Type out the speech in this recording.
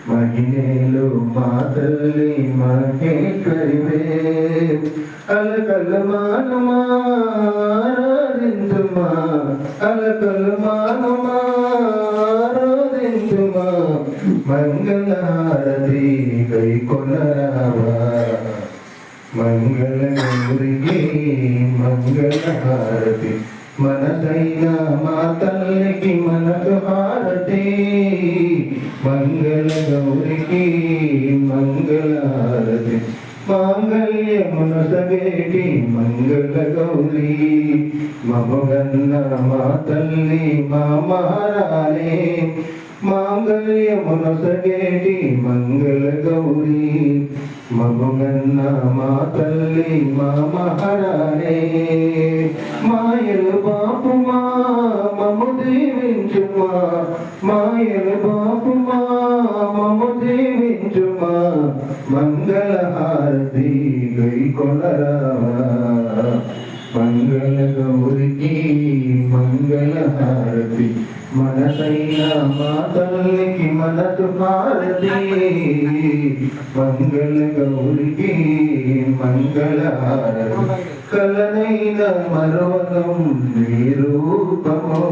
మహిళలు మా తల్లి మహేశ్వరివే అలకలమానుమారాధించుమా అలకలమానుమారాధించుమా మంగళహారతి కైకొనరావా మంగళ గౌరికి మంగళహారతి మనసైన మా తల్లికి మనకు హారతి మంగళ గౌరికి మంగళహారతి మాంగళ్యమునసగేటి మంగళ గౌరీ మమగన్న మా తల్లి మా మహారాణి మాంగళ్యమునసగేటి మంగళ గౌరీ మమగన్న మా తల్లి మా మహారాణి మాయలు బాపుమా మము దీవించుమా మాయలు బాపుమా మము దీవించుమా మంగళహారతి గైకొనరావా మంగళ గౌరికి మంగళహారతి మనసైన మా తల్లికి మనసు హారతి మంగళ గౌరికి మంగళహారతి కలనైన మరవకం నీ రూపము